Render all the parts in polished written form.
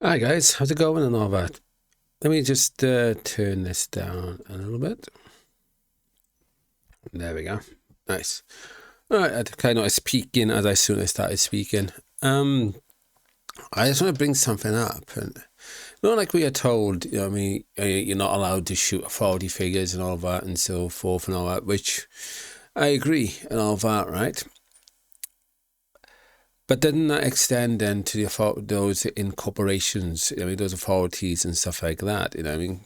Hi guys, how's it going and all that? Let me just turn this down a little bit. There we go. Nice. All right, I kind of speaking as I soon as started speaking. Um, I just want to bring something up, and not like we are told. You know, what I mean, you're not allowed to shoot authority figures and all that and so forth and all that, which I agree and all that, right? But doesn't that extend then to those in corporations? I mean, those authorities and stuff like that. You know, what I mean.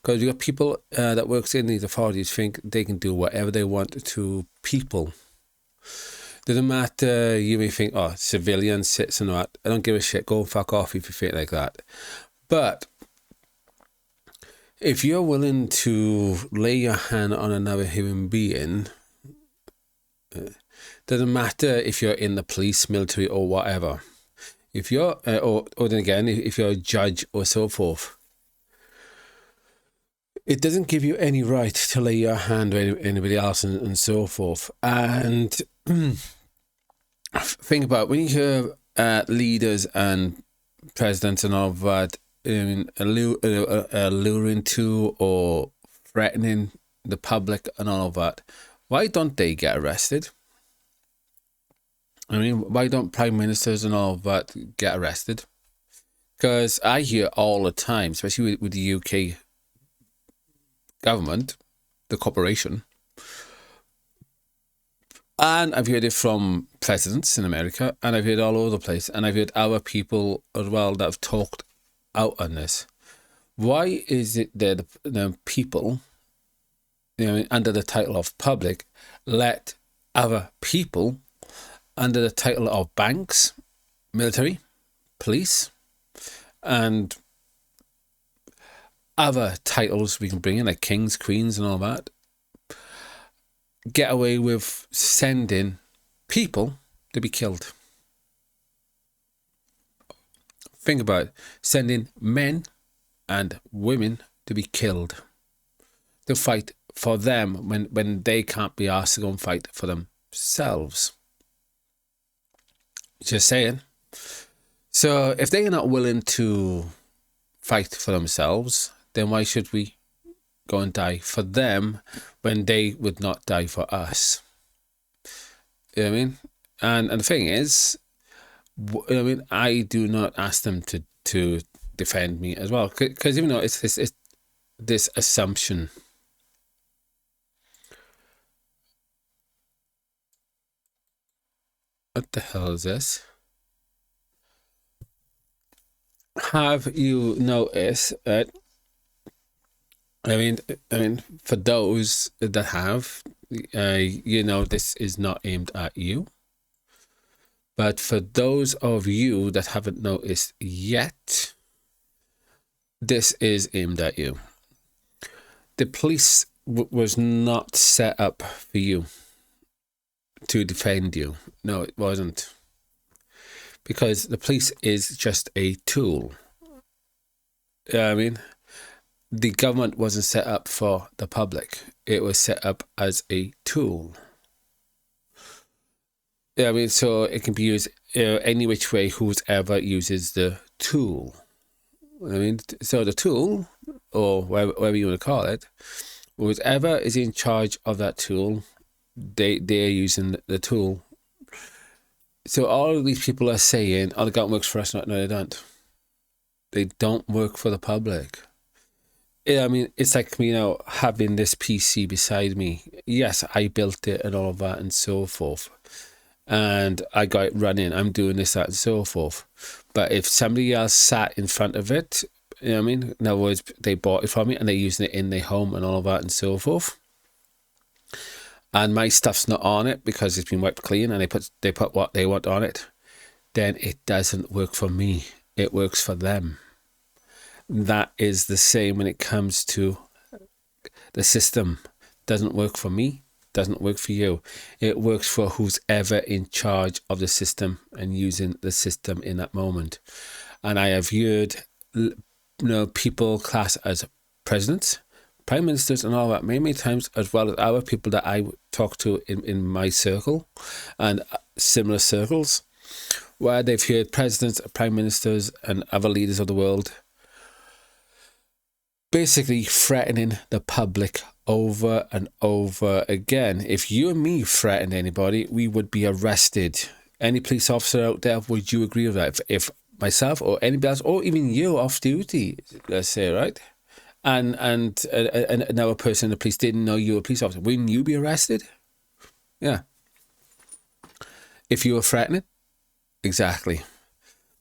Because you got people that works in these authorities think they can do whatever they want to people. Doesn't matter. You may think, oh, civilians, sits and that. I don't give a shit. Go fuck off if you think like that. But if you're willing to lay your hand on another human being, doesn't matter if you're in the police, military, or whatever. If you're, or then again, if you're a judge or so forth, it doesn't give you any right to lay your hand on anybody else and so forth. And think about when you hear leaders and presidents and all that alluring to or threatening the public and all of that, why don't they get arrested? I mean, why don't prime ministers and all of that get arrested? Because I hear all the time, especially with the UK government, the corporation, and I've heard it from presidents in America, and I've heard it all over the place, and I've heard other people as well that have talked out on this. Why is it that the people, under the title of public, let other people under the title of banks, military, police, and other titles we can bring in, like kings, queens, and all that, get away with sending people to be killed? Think about it. Sending men and women to be killed, to fight for them when they can't be asked to go and fight for themselves. Just saying. So if they are not willing to fight for themselves, then why should we go and die for them when they would not die for us? You know what I mean? And the thing is, I do not ask them to defend me as well, because even though it's this assumption. What the hell is this? Have you noticed that? I mean, for those that have, this is not aimed at you. But for those of you that haven't noticed yet, this is aimed at you. The police was not set up for you to defend you. No, it wasn't. Because the police is just a tool. I mean, the government wasn't set up for the public. It was set up as a tool. I mean, so it can be used any which way, whoever uses the tool. I mean, so the tool, or whatever you want to call it, whoever is in charge of that tool, they're using the tool. So all of these people are saying, oh, the government works for us. No, they don't. They don't work for the public. I mean, it's like, having this PC beside me. Yes, I built it and all of that and so forth. And I got it running. I'm doing this, that, and so forth. But if somebody else sat in front of it, you know what I mean? In other words, they bought it from me and they're using it in their home and all of that and so forth. And my stuff's not on it because it's been wiped clean and they put what they want on it, then it doesn't work for me. It works for them. That is the same when it comes to the system. Doesn't work for me, doesn't work for you. It works for who's ever in charge of the system and using the system in that moment. And I have heard people class as presidents, prime ministers and all that many times, as well as other people that I talk to in my circle and similar circles, where they've heard presidents, prime ministers, and other leaders of the world basically threatening the public over and over again. If you and me threatened anybody, we would be arrested. Any police officer out there, would you agree with that? If myself or anybody else, or even you off duty, let's say, right? And another person in the police didn't know you were a police officer, wouldn't you be arrested? Yeah. If you were threatening? Exactly.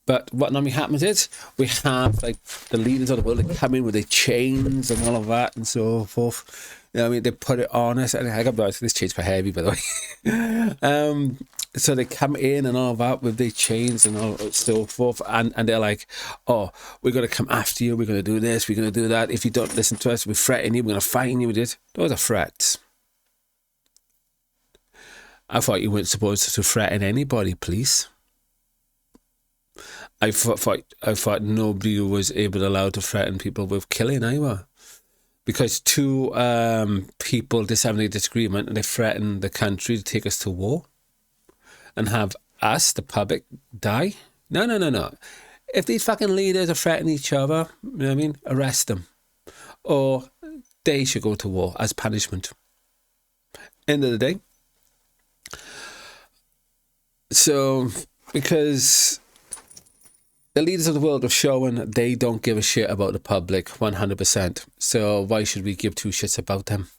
But what normally happens is we have like the leaders of the world that come in with their chains and all of that and so forth. You know what I mean? They put it on us. And I got this chain's quite heavy, by the way. So they come in and all of that with their chains and all so forth. And they're like, oh, we're going to come after you. We're going to do this. We're going to do that. If you don't listen to us, we're threatening you. We're going to fine you with it. Those are threats. I thought you weren't supposed to threaten anybody, please. I thought nobody was allowed to threaten people with killing either. Because two people just having a disagreement and they threaten the country to take us to war and have us, the public, die. No. If these fucking leaders are threatening each other, you know what I mean, arrest them. Or they should go to war as punishment. End of the day. So, because the leaders of the world have shown they don't give a shit about the public 100%. So why should we give two shits about them?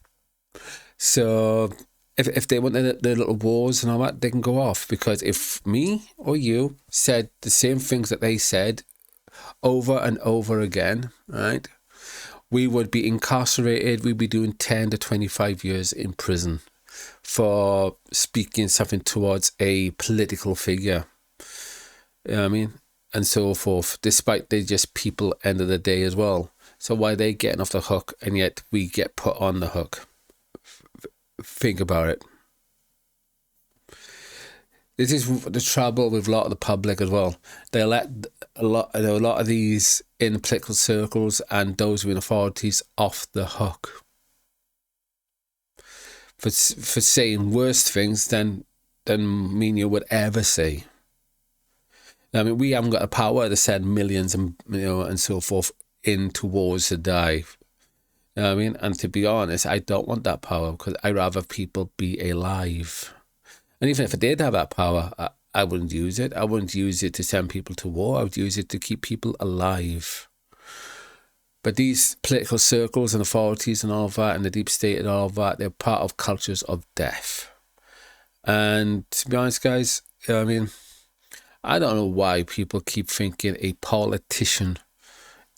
So if they want their little wars and all that, they can go off. Because if me or you said the same things that they said over and over again, right, we would be incarcerated. We'd be doing 10 to 25 years in prison for speaking something towards a political figure. You know what I mean? And so forth, despite they're just people end of the day as well. So why are they getting off the hook and yet we get put on the hook? Think about it. This is the trouble with a lot of the public as well. They let a lot of these in political circles and those in authorities off the hook for saying worse things than me and you would ever say. I mean, we haven't got the power to send millions and so forth into wars to die. You know what I mean? And to be honest, I don't want that power because I'd rather people be alive. And even if I did have that power, I wouldn't use it. I wouldn't use it to send people to war. I would use it to keep people alive. But these political circles and authorities and all of that and the deep state and all of that, they're part of cultures of death. And to be honest, guys, you know what I mean? I don't know why people keep thinking a politician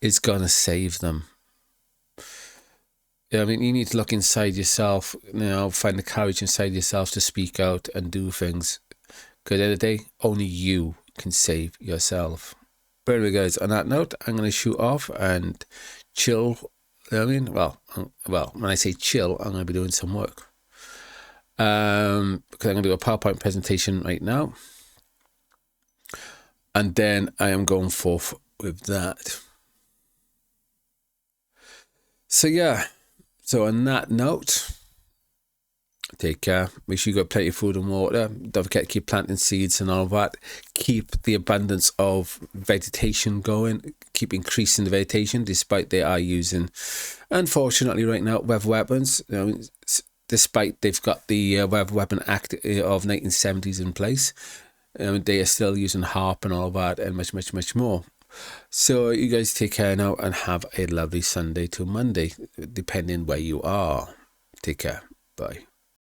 is going to save them. I mean, you need to look inside yourself, find the courage inside yourself to speak out and do things. Because at the end of the day, only you can save yourself. But anyway, guys, on that note, I'm going to shoot off and chill. You know what I mean? Well, when I say chill, I'm going to be doing some work. Because I'm going to do a PowerPoint presentation right now. And then I am going forth with that. So yeah. So on that note, take care. Make sure you got plenty of food and water. Don't forget to keep planting seeds and all that. Keep the abundance of vegetation going. Keep increasing the vegetation despite they are using, unfortunately right now, weather weapons. Despite they've got the Weather Weapon Act of 1970s in place. They are still using HARP and all that and much, much, much more. So you guys take care now and have a lovely Sunday to Monday, depending where you are. Take care. Bye.